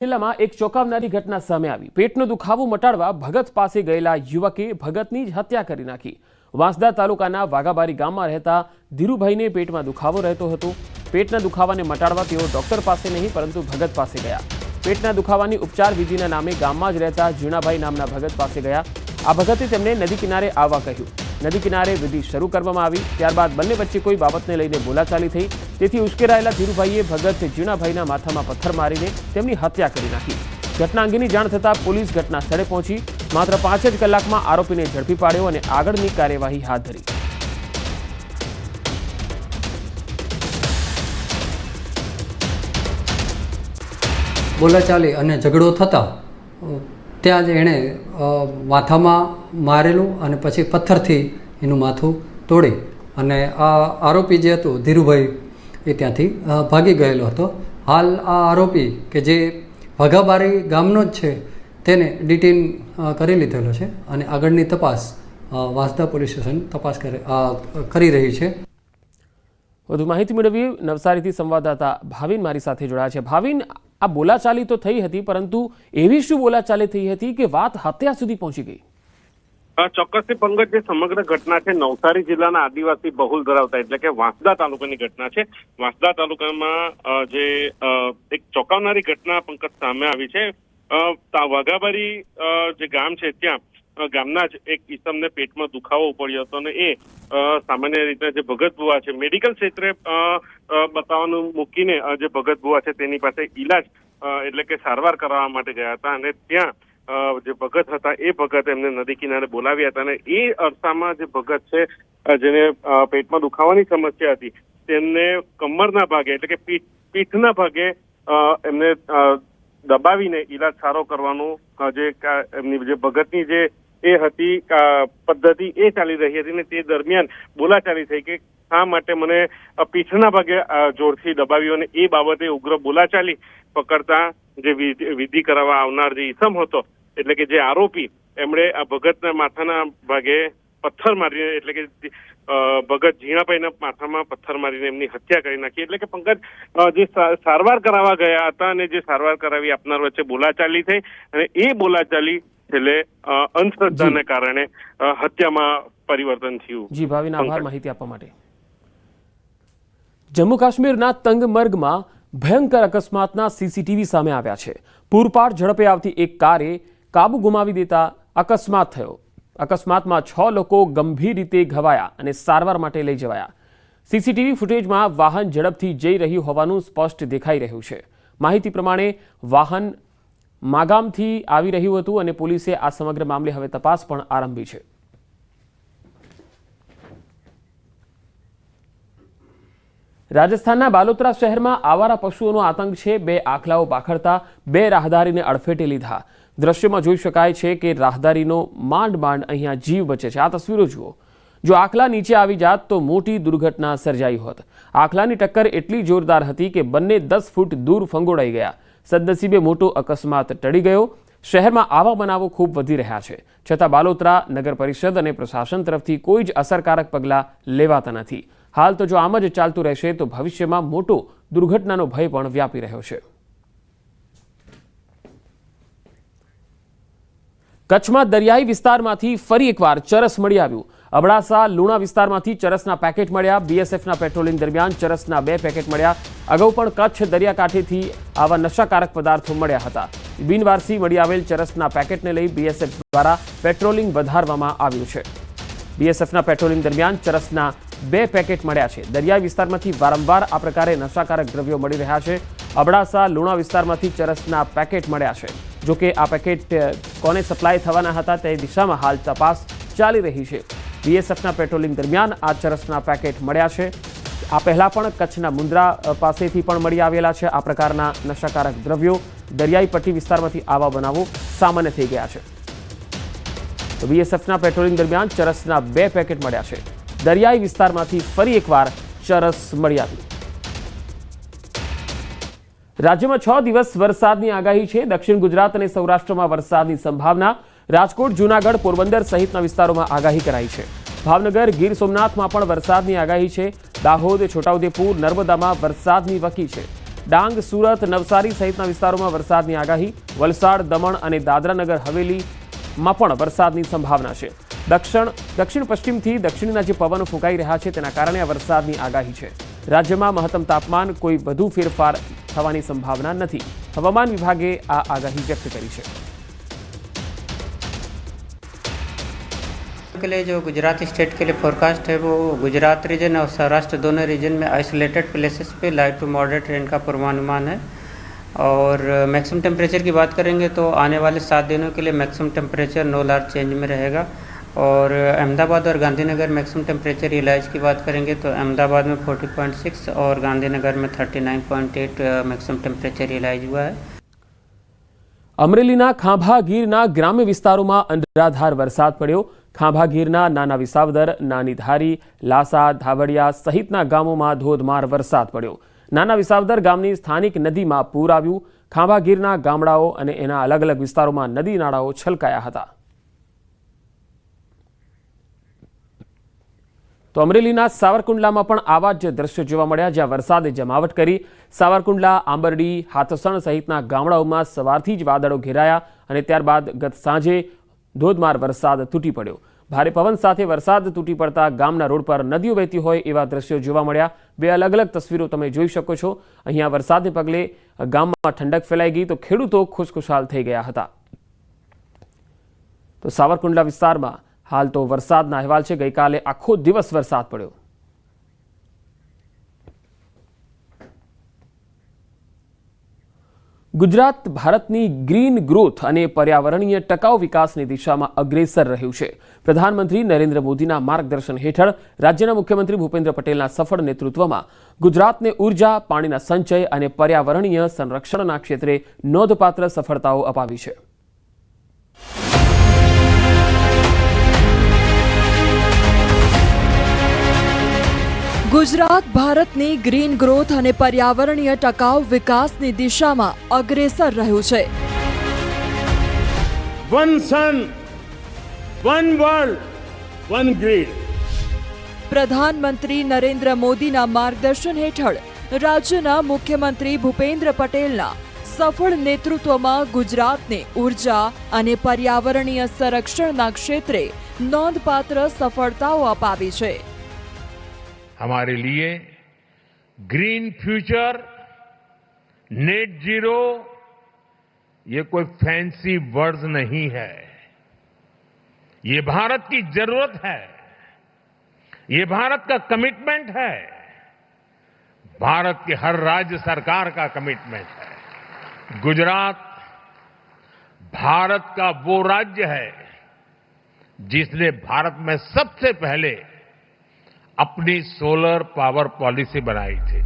જિલ્લામાં એક ચોંકાવનારી ઘટના સામે આવી। પેટનો દુખાવો મટાડવા ભગત પાસે ગયેલા યુવકે ભગતની જ હત્યા કરી નાખી। વાંસદા તાલુકાના વાઘાબારી ગામમાં રહેતા ધીરુભાઈને પેટમાં દુખાવો રહેતો હતો। પેટના દુખાવાને મટાડવા તેઓ ડોક્ટર પાસે નહીં પરંતુ ભગત પાસે ગયા। પેટના દુખાવાની ઉપચાર વિધિના નામે ગામમાં જ રહેતા જીણાભાઈ નામના ભગત પાસે ગયા। આ ભગતે તેમને નદી કિનારે આવવા કહ્યું। નદી કિનારે વિધિ શરૂ કરવામાં આવી। ત્યારબાદ બંને વચ્ચે કોઈ બાબતને લઈને બોલાચાલી થઈ। તેથી ઉશ્કેરાયેલા ધીરુભાઈએ ભગત જીણાભાઈના માથામાં પથ્થર મારીને તેમની હત્યા કરી નાખી। ઘટના અંગેની જાણ થતાં પોલીસ ઘટના સ્થળે પહોંચી માત્ર 5 જ કલાકમાં આરોપીને ઝડપી પાડ્યો અને આગળની કાર્યવાહી હાથ ધરી। બોલાચાલી અને ઝઘડો થતા ત્યાં જ એણે માથામાં મારેલું અને પછી પથ્થરથી એનું માથું તોડી અને આ આરોપી જે હતો ધીરુભાઈ એ ત્યાંથી ભાગી ગયેલો હતો। હાલ આ આરોપી કે જે વાઘાબારી ગામનો જ છે તેને ડિટેન કરી લીધેલો છે અને આગળની તપાસ વાંસદા પોલીસ સ્ટેશન તપાસ કરી રહી છે। વધુ માહિતી મેળવી નવસારીથી સંવાદદાતા ભાવિન મારી સાથે જોડાયા છે। ભાવિન, આ બોલાચાલી તો થઈ હતી, પરંતુ એવી શું બોલાચાલી થઈ હતી કે વાત હત્યા સુધી પહોંચી ગઈ? ચોક્કસથી પંકજ, જે સમગ્ર ઘટના છે નવસારી જિલ્લાના આદિવાસી બહુલ ધરાવતા એટલે કે વાંસદા તાલુકાની ઘટના છે। વાંસદા તાલુકામાં જે એક ચોંકાવનારી ઘટના પંકજ સામે આવી છે। વાઘાબારી જે ગામ છે ત્યાં ગામના જ એક ઈસમને પેટમાં દુખાવો પડ્યો હતો અને એ સામાન્ય રીતે જે ભગત બુવા છે મેડિકલ ક્ષેત્રે બતાવવાનું મૂકીને જે ભગત બુવા છે તેની પાસે ઈલાજ એટલે કે સારવાર કરવા માટે ગયા હતા અને ત્યાં જે ભગત હતા એ ભગત એમને નદી કિનારે બોલાવ્યા હતા અને એ અરસામાં જે ભગત છે જેને પેટમાં દુખાવાની સમસ્યા હતી તેમને કમરના ભાગે એટલે કે પીઠના ભાગે એમને દબાવીને ઈલાજ સારો કરવાનું જે એમની જે ભગતની જે એ હતી પદ્ધતિ એ ચાલી રહી હતી ને તે દરમિયાન બોલાચાલી થઈ કે શા માટે મને પીઠના ભાગે જોરથી દબાવ્યું અને એ બાબતે ઉગ્ર બોલાચાલી પકડતા જે વિધિ કરાવવા આવનાર જે ઈસમ હતો એટલે કે જે આરોપી એમણે આ ભગતના માથાના ભાગે પથ્થર મારીને એટલે કે ભગત જીણાભાઈના માથામાં પથ્થર મારીને એમની હત્યા કરી નાખી। એટલે કે પંકજ, જે સારવાર કરાવવા ગયા હતા અને જે સારવાર કરાવી આપનાર વચ્ચે બોલાચાલી થઈ અને એ બોલાચાલી છેલ્લે અંધશ્રદ્ધાને કારણે હત્યામાં પરિવર્તન થયું। જી ભાવિન, આભાર માહિતી આપવા માટે। જમ્મુ કાશ્મીરના તંગમર્ગમાં ભયંકર અકસ્માતના સીસીટીવી સામે આવ્યા છે। પૂરપાટ ઝડપે આવતી એક કારે કાબુ ગુમાવી દેતા અકસ્માત થયો। અકસ્માતમાં 6 લોકો ગંભીર રીતે ઘવાયા અને સારવાર માટે લઈ જવાયા। સીસીટીવી ફૂટેજમાં વાહન ઝડપથી જઈ રહ્યું હોવાનું સ્પષ્ટ દેખાઈ રહ્યું છે। માહિતી પ્રમાણે વાહન માગામથી આવી રહ્યું હતું અને પોલીસે આ સમગ્ર મામલે હવે તપાસ પણ આરંભી છે। રાજસ્થાનના બાલોતરા શહેરમાં આવારા પશુઓનો આતંક છે। 2 આખલાઓ પાખડતા 2 રાહદારીને અડફેટે લીધા। દ્રશ્યમાં જોઈ શકાય છે કે રાહદારીનો માંડ અહીંયા જીવ બચે છે। આ તસવીરો જુઓ। જો આખલા નીચે આવી જાત તો મોટી દુર્ઘટના સર્જાઈ હોત। આખલાની ટક્કર એટલી જોરદાર હતી કે બંને 10 ફૂટ દૂર ફંગોળાઈ ગયા। સદનસીબે મોટો અકસ્માત ટળી ગયો। શહેરમાં આવા બનાવો ખૂબ વધી રહ્યા છે, છતાં બાલોતરા નગર પરિષદ અને પ્રશાસન તરફથી કોઈ જ અસરકારક પગલાં લેવાતા નથી। હાલ તો જો આમ જ ચાલતું રહેશે તો ભવિષ્યમાં મોટો દુર્ઘટનાનો ભય પણ વ્યાપી રહ્યો છે। કચ્છમાં દરિયાઈ વિસ્તારમાંથી ફરી એકવાર ચરસ મળી આવ્યું। અબડાસા લુણા વિસ્તારમાંથી ચરસના પેકેટ મળ્યા। બીએસએફના પેટ્રોલિંગ દરમિયાન ચરસના 2 પેકેટ મળ્યા। અગાઉ પણ કચ્છ દરિયાકાંઠેથી આવા નશાકારક પદાર્થો મળ્યા હતા। બિનવારસી મળી આવેલ ચરસના પેકેટને લઈ બીએસએફ દ્વારા પેટ્રોલિંગ વધારવામાં આવ્યું છે। બીએસએફના પેટ્રોલિંગ દરમિયાન ચરસના 2 પેકેટ મળ્યા છે। દરિયાઈ વિસ્તારમાંથી વારંવાર આ પ્રકારે નશાકારક દ્રવ્યો મળી રહ્યા છે। અબડાસા લુણા વિસ્તારમાંથી ચરસના પેકેટ મળ્યા છે। જોકે આ પેકેટ કોને સપ્લાય થવાના હતા તે દિશામાં હાલ તપાસ ચાલી રહી છે। બીએસએફના પેટ્રોલિંગ દરમિયાન આ ચરસના પેકેટ મળ્યા છે। આ પહેલા પણ કચ્છના મુન્દ્રા પાસેથી પણ મળી આવેલા છે આ પ્રકારના નશાકારક દ્રવ્યો। દરિયાઈ પટ્ટી વિસ્તારમાંથી આવા બનાવો સામાન્ય થઈ ગયા છે। તો બીએસએફના પેટ્રોલિંગ દરમિયાન ચરસના 2 પેકેટ મળ્યા છે। દરિયાઈ વિસ્તારમાંથી ફરી એકવાર ચરસ મળી આવ્યું। રાજ્યમાં 6 દિવસ વરસાદની આગાહી છે। દક્ષિણ ગુજરાત અને સૌરાષ્ટ્રમાં વરસાદની સંભાવના। રાજકોટ, જૂનાગઢ, પોરબંદર સહિતના વિસ્તારોમાં આગાહી કરાઈ છે। ભાવનગર, ગીર સોમનાથમાં પણ વરસાદની આગાહી છે। દાહોદ, છોટાઉદેપુર, નર્મદામાં વરસાદની વકી છે। ડાંગ, સુરત, નવસારી સહિતના વિસ્તારોમાં વરસાદની આગાહી. વલસાડ, દમણ અને દાદરાનગર હવેલીમાં પણ વરસાદની સંભાવના છે. દક્ષિણ પશ્ચિમથી દક્ષિણના જે પવનો ફૂંકાઈ રહ્યા છે તેના કારણે આ વરસાદની આગાહી છે. રાજ્યમાં મહત્તમ તાપમાન કોઈ વધુ ફેરફાર થવાની સંભાવના નથી. હવામાન વિભાગે આ આગાહી વ્યક્ત કરી છે. के लिए जो गुजरात स्टेट के लिए फोरकास्ट है वो गुजरात रीजन और सौराष्ट्र दोनों रीजन में आइसोलेटेड प्लेसेस पे लाइट टू मॉडरेट रेन का पूर्वानुमान है. और मैक्सिमम टेम्परेचर की बात करेंगे तो आने वाले 7 दिनों के लिए maximum temperature no large change में रहेगा. और अहमदाबाद और गांधीनगर मैक्सिमम टेम्परेचर रियलाइज की बात करेंगे तो अहमदाबाद में 40.6 और गांधीनगर में 39.8 मैक्सिमम टेम्परेचर रियलाइज हुआ है. અમરેલીના ખાંભા ગીરના ગ્રામ્ય વિસ્તારોમાં અનરાધાર વરસાદ પડ્યો. ખાંભા ગીરના નાના વિસાવદર, નાની ધારી, લાસા, ધાવડિયા સહિતના ગામોમાં ધોધમાર વરસાદ પડ્યો. નાના વિસાવદર ગામની સ્થાનિક નદીમાં પૂર આવ્યું. ખાંભા ગીરના ગામડાઓ અને એના અલગ અલગ વિસ્તારોમાં નદી નાળાઓ છલકાયા હતા. તો અમરેલીના સાવરકુંડલામાં પણ આવા જ દ્રશ્યો જોવા મળ્યા, જ્યાં વરસાદે જમાવટ કરી. સાવરકુંડલા, આંબરડી, હાથસણ સહિતના ગામડાઓમાં સવારથી જ વાદળો ઘેરાયા અને ત્યારબાદ ગત સાંજે ધોધમાર વરસાદ તૂટી પડ્યો. ભારે પવન સાથે વરસાદ તૂટી પડતા ગામના રોડ પર નદીઓ વહેતી હોય એવા દ્રશ્યો જોવા મળ્યા. બે અલગ અલગ તસવીરો તમે જોઈ શકો છો. અહીંયા વરસાદને પગલે ગામમાં ઠંડક ફેલાઈ ગઈ તો ખેડૂતો ખુશખુશાલ થઈ ગયા હતા. તો સાવરકુંડલા વિસ્તારમાં હાલ તો વરસાદના અહેવાલ છે. ગઈકાલે આખો દિવસ વરસાદ પડ્યો. ગુજરાત ભારતની ગ્રીન ગ્રોથ અને પર્યાવરણીય ટકાઉ વિકાસની દિશામાં અગ્રેસર રહ્યું છે. પ્રધાનમંત્રી નરેન્દ્ર મોદીના માર્ગદર્શન હેઠળ રાજ્યના મુખ્યમંત્રી ભૂપેન્દ્ર પટેલના સફળ નેતૃત્વમાં ગુજરાતને ઉર્જા, પાણીના સંચય અને પર્યાવરણીય સંરક્ષણના ક્ષેત્રે નોંધપાત્ર સફળતાઓ અપાવી છે. ગુજરાત ભારતની ગ્રીન ગ્રોથ અને પર્યાવરણીય ટકાઉ વિકાસની દિશામાં અગ્રેસર રહ્યું છે. વન સન, વન વર્લ્ડ, વન ગ્રીડ. પ્રધાનમંત્રી નરેન્દ્ર મોદીના માર્ગદર્શન હેઠળ રાજ્યના મુખ્યમંત્રી ભૂપેન્દ્ર પટેલના સફળ નેતૃત્વમાં ગુજરાતને ઉર્જા અને પર્યાવરણીય સંરક્ષણના ક્ષેત્રે નોંધપાત્ર સફળતાઓ અપાવી છે. हमारे लिए ग्रीन फ्यूचर, नेट जीरो, ये कोई फैंसी वर्ड्स नहीं है. ये भारत की जरूरत है. ये भारत का कमिटमेंट है. भारत के हर राज्य सरकार का कमिटमेंट है. गुजरात भारत का वो राज्य है जिसने भारत में सबसे पहले अपनी सोलर पावर पॉलिसी बनाई थी.